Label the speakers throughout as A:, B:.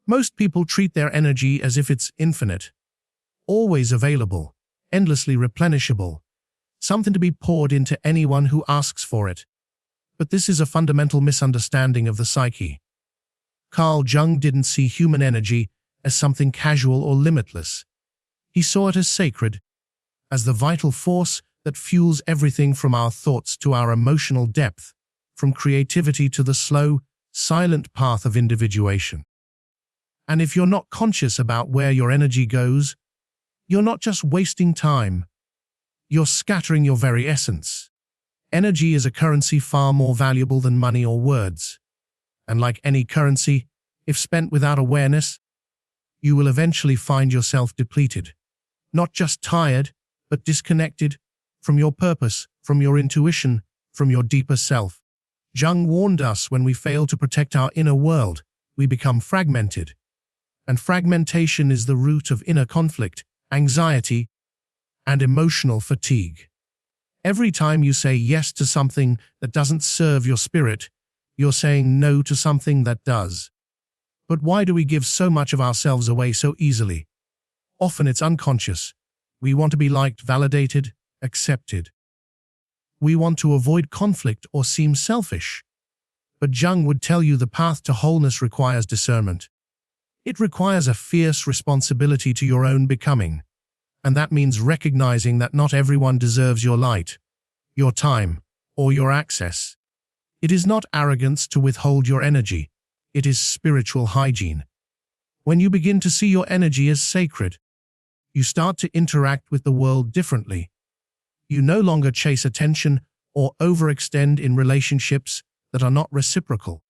A: Most people treat their energy as if it's infinite, always available, endlessly replenishable, something to be poured into anyone who asks for it. But this is a fundamental misunderstanding of the psyche. Carl Jung didn't see human energy as something casual or limitless. He saw it as sacred, as the vital force that fuels everything from our thoughts to our emotional depth, from creativity to the slow, silent path of individuation. And if you're not conscious about where your energy goes, you're not just wasting time, you're scattering your very essence. Energy is a currency far more valuable than money or words. And like any currency, if spent without awareness, you will eventually find yourself depleted. Not just tired, but disconnected from your purpose, from your intuition, from your deeper self. Jung warned us when we fail to protect our inner world, we become fragmented. And fragmentation is the root of inner conflict, anxiety, and emotional fatigue. Every time you say yes to something that doesn't serve your spirit, you're saying no to something that does. But why do we give so much of ourselves away so easily? Often it's unconscious. We want to be liked, validated, accepted. We want to avoid conflict or seem selfish. But Jung would tell you the path to wholeness requires discernment. It requires a fierce responsibility to your own becoming. And that means recognizing that not everyone deserves your light, your time, or your access. It is not arrogance to withhold your energy. It is spiritual hygiene. When you begin to see your energy as sacred, you start to interact with the world differently. You no longer chase attention or overextend in relationships that are not reciprocal.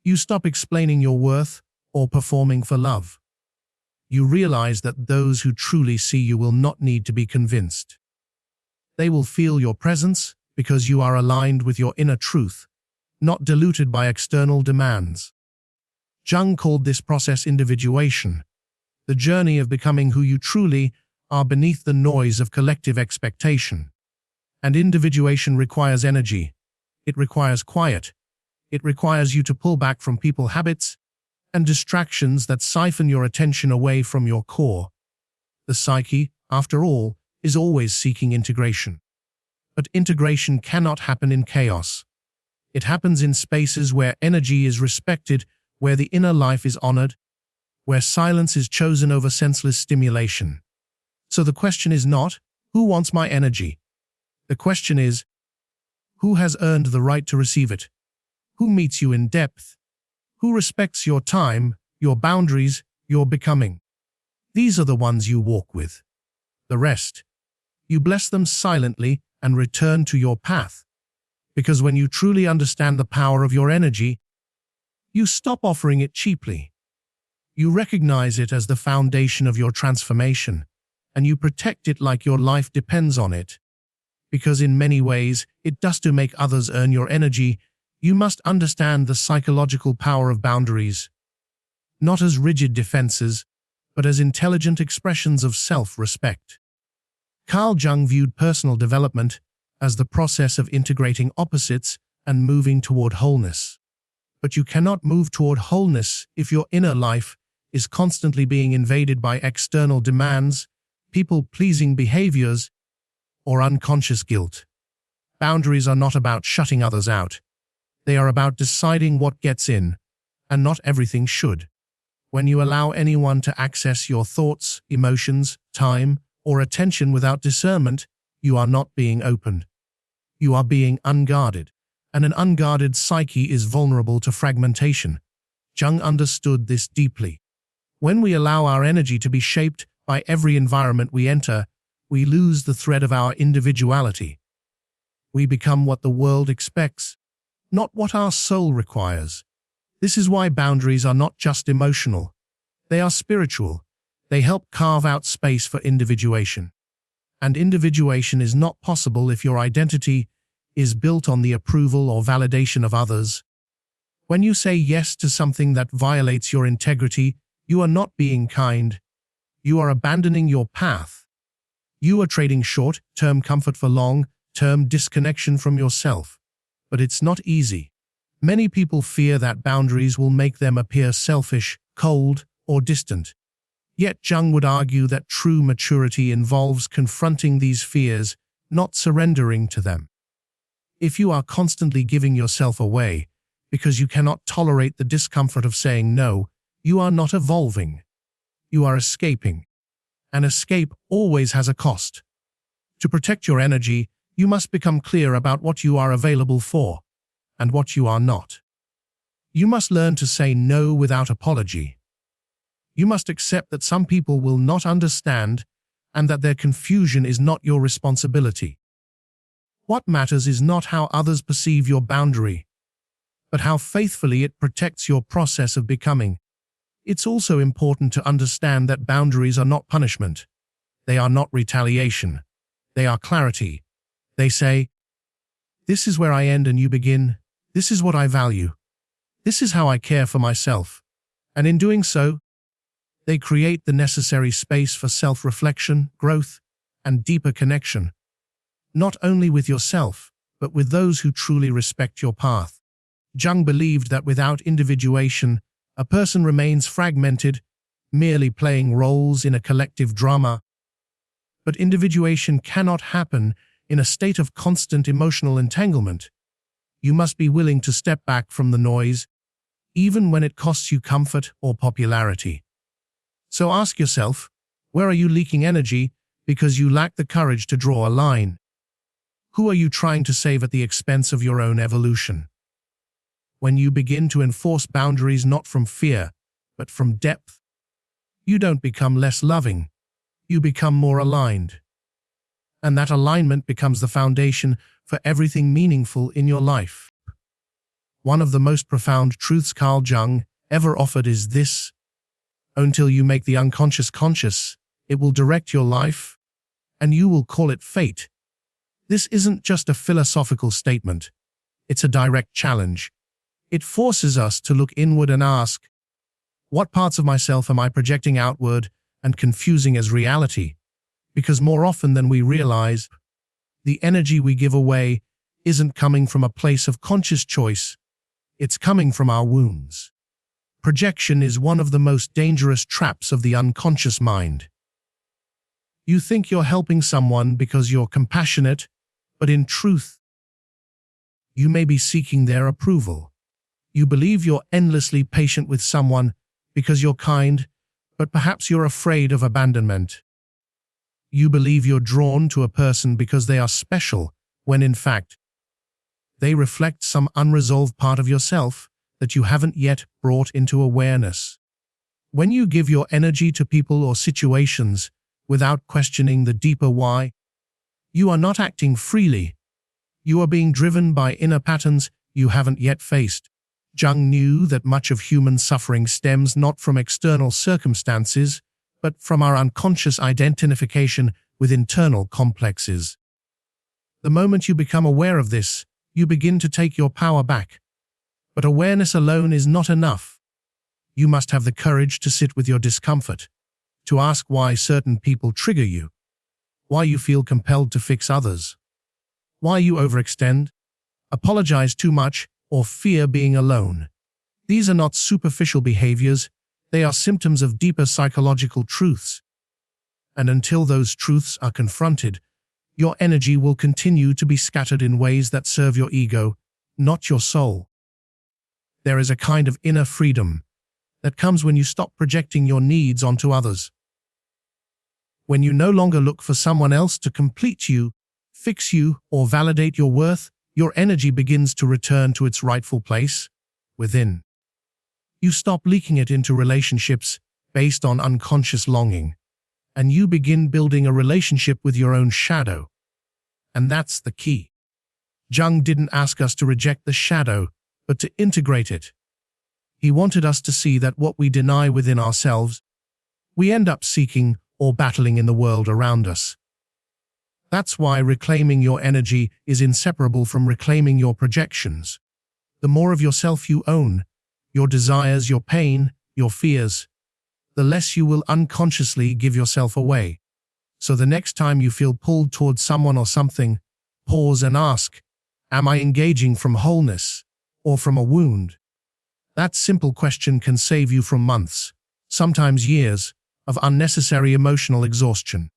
A: You stop explaining your worth or performing for love. You realize that those who truly see you will not need to be convinced. They will feel your presence because you are aligned with your inner truth, not diluted by external demands. Jung called this process individuation, the journey of becoming who you truly are beneath the noise of collective expectation. And individuation requires energy. It requires quiet. It requires you to pull back from people habits and distractions that siphon your attention away from your core. The psyche, after all, is always seeking integration. But integration cannot happen in chaos. It happens in spaces where energy is respected, where the inner life is honored, where silence is chosen over senseless stimulation. So the question is not, who wants my energy? The question is, who has earned the right to receive it? Who meets you in depth? Who respects your time, your boundaries, your becoming? These are the ones you walk with. The rest, you bless them silently and return to your path. Because when you truly understand the power of your energy, you stop offering it cheaply. You recognize it as the foundation of your transformation, and you protect it like your life depends on it. Because in many ways, it does to make others earn your energy, you must understand the psychological power of boundaries, not as rigid defenses, but as intelligent expressions of self-respect. Carl Jung viewed personal development as the process of integrating opposites and moving toward wholeness. But you cannot move toward wholeness if your inner life is constantly being invaded by external demands, people-pleasing behaviors, or unconscious guilt. Boundaries are not about shutting others out. They are about deciding what gets in, and not everything should. When you allow anyone to access your thoughts, emotions, time, or attention without discernment, you are not being open. You are being unguarded, and an unguarded psyche is vulnerable to fragmentation. Jung understood this deeply. When we allow our energy to be shaped by every environment we enter, we lose the thread of our individuality. We become what the world expects, not what our soul requires. This is why boundaries are not just emotional. They are spiritual. They help carve out space for individuation. And individuation is not possible if your identity is built on the approval or validation of others. When you say yes to something that violates your integrity, you are not being kind. You are abandoning your path. You are trading short-term comfort for long-term disconnection from yourself. But it's not easy. Many people fear that boundaries will make them appear selfish, cold, or distant. Yet Jung would argue that true maturity involves confronting these fears, not surrendering to them. If you are constantly giving yourself away because you cannot tolerate the discomfort of saying no, you are not evolving. You are escaping. An escape always has a cost. To protect your energy, you must become clear about what you are available for and what you are not. You must learn to say no without apology. You must accept that some people will not understand and that their confusion is not your responsibility. What matters is not how others perceive your boundary, but how faithfully it protects your process of becoming. It's also important to understand that boundaries are not punishment. They are not retaliation. They are clarity. They say, "This is where I end and you begin. This is what I value. This is how I care for myself." And in doing so, they create the necessary space for self-reflection, growth, and deeper connection, not only with yourself, but with those who truly respect your path. Jung believed that without individuation, a person remains fragmented, merely playing roles in a collective drama. But individuation cannot happen in a state of constant emotional entanglement. You must be willing to step back from the noise, even when it costs you comfort or popularity. So ask yourself, where are you leaking energy because you lack the courage to draw a line? Who are you trying to save at the expense of your own evolution? When you begin to enforce boundaries not from fear, but from depth, you don't become less loving. You become more aligned. And that alignment becomes the foundation for everything meaningful in your life. One of the most profound truths Carl Jung ever offered is this: until you make the unconscious conscious, it will direct your life, and you will call it fate. This isn't just a philosophical statement. It's a direct challenge. It forces us to look inward and ask, what parts of myself am I projecting outward and confusing as reality? Because more often than we realize, the energy we give away isn't coming from a place of conscious choice. It's coming from our wounds. Projection is one of the most dangerous traps of the unconscious mind. You think you're helping someone because you're compassionate, but in truth, you may be seeking their approval. You believe you're endlessly patient with someone because you're kind, but perhaps you're afraid of abandonment. You believe you're drawn to a person because they are special, when in fact, they reflect some unresolved part of yourself that you haven't yet brought into awareness. When you give your energy to people or situations without questioning the deeper why, you are not acting freely. You are being driven by inner patterns you haven't yet faced. Jung knew that much of human suffering stems not from external circumstances, but from our unconscious identification with internal complexes. The moment you become aware of this, you begin to take your power back. But awareness alone is not enough. You must have the courage to sit with your discomfort, to ask why certain people trigger you, why you feel compelled to fix others, why you overextend, apologize too much, or fear being alone. These are not superficial behaviors, they are symptoms of deeper psychological truths. And until those truths are confronted, your energy will continue to be scattered in ways that serve your ego, not your soul. There is a kind of inner freedom that comes when you stop projecting your needs onto others. When you no longer look for someone else to complete you, fix you, or validate your worth, your energy begins to return to its rightful place, within. You stop leaking it into relationships based on unconscious longing, and you begin building a relationship with your own shadow. And that's the key. Jung didn't ask us to reject the shadow, but to integrate it. He wanted us to see that what we deny within ourselves, we end up seeking or battling in the world around us. That's why reclaiming your energy is inseparable from reclaiming your projections. The more of yourself you own, your desires, your pain, your fears, the less you will unconsciously give yourself away. So the next time you feel pulled towards someone or something, pause and ask, am I engaging from wholeness or from a wound? That simple question can save you from months, sometimes years, of unnecessary emotional exhaustion.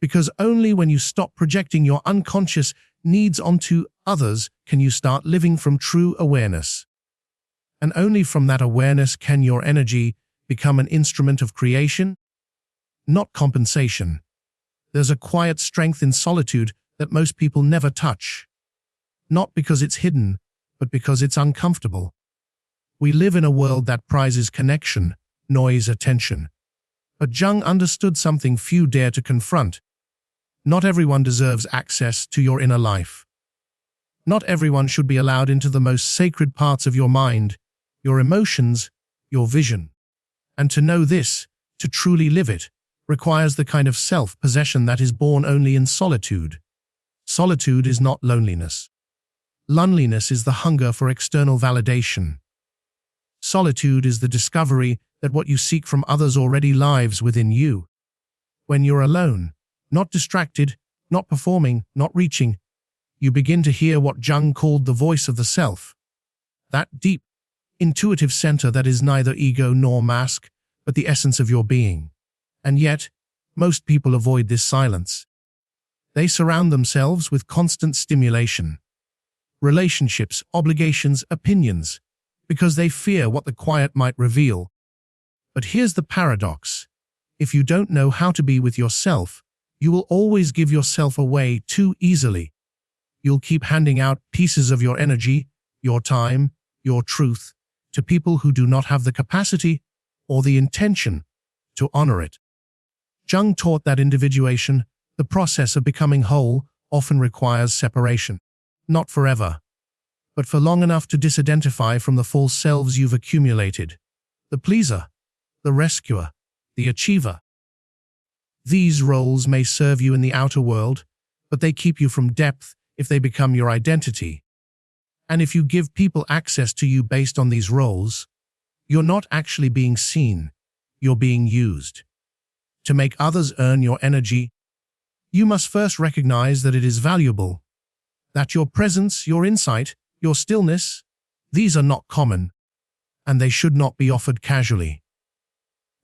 A: Because only when you stop projecting your unconscious needs onto others can you start living from true awareness. And only from that awareness can your energy become an instrument of creation, not compensation. There's a quiet strength in solitude that most people never touch. Not because it's hidden, but because it's uncomfortable. We live in a world that prizes connection, noise, attention. But Jung understood something few dare to confront. Not everyone deserves access to your inner life. Not everyone should be allowed into the most sacred parts of your mind, your emotions, your vision. And to know this, to truly live it, requires the kind of self-possession that is born only in solitude. Solitude is not loneliness. Loneliness is the hunger for external validation. Solitude is the discovery that what you seek from others already lives within you. When you're alone, not distracted, not performing, not reaching, you begin to hear what Jung called the voice of the self. That deep, intuitive center that is neither ego nor mask, but the essence of your being. And yet, most people avoid this silence. They surround themselves with constant stimulation. Relationships, obligations, opinions, because they fear what the quiet might reveal. But here's the paradox. If you don't know how to be with yourself, you will always give yourself away too easily. You'll keep handing out pieces of your energy, your time, your truth, to people who do not have the capacity or the intention to honor it. Jung taught that individuation, the process of becoming whole, often requires separation. Not forever, but for long enough to disidentify from the false selves you've accumulated. The pleaser, the rescuer, the achiever. These roles may serve you in the outer world, but they keep you from depth if they become your identity. And if you give people access to you based on these roles, you're not actually being seen, you're being used. To make others earn your energy, you must first recognize that it is valuable, that your presence, your insight, your stillness, these are not common, and they should not be offered casually.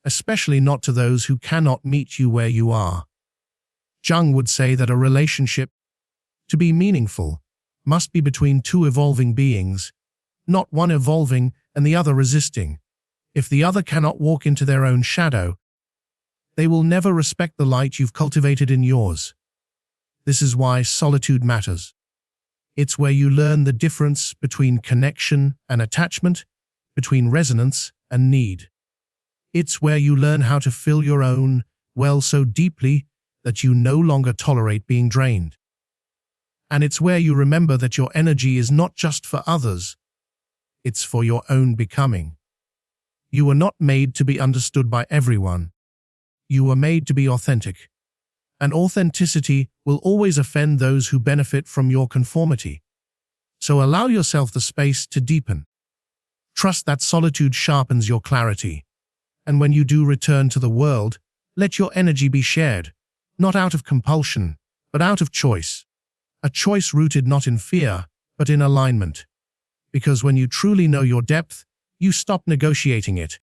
A: Especially not to those who cannot meet you where you are. Jung would say that a relationship, to be meaningful, must be between two evolving beings, not one evolving and the other resisting. If the other cannot walk into their own shadow, they will never respect the light you've cultivated in yours. This is why solitude matters. It's where you learn the difference between connection and attachment, between resonance and need. It's where you learn how to fill your own well so deeply that you no longer tolerate being drained. And it's where you remember that your energy is not just for others, it's for your own becoming. You were not made to be understood by everyone. You were made to be authentic. And authenticity will always offend those who benefit from your conformity. So allow yourself the space to deepen. Trust that solitude sharpens your clarity. And when you do return to the world, let your energy be shared, not out of compulsion, but out of choice. A choice rooted not in fear, but in alignment. Because when you truly know your depth, you stop negotiating it.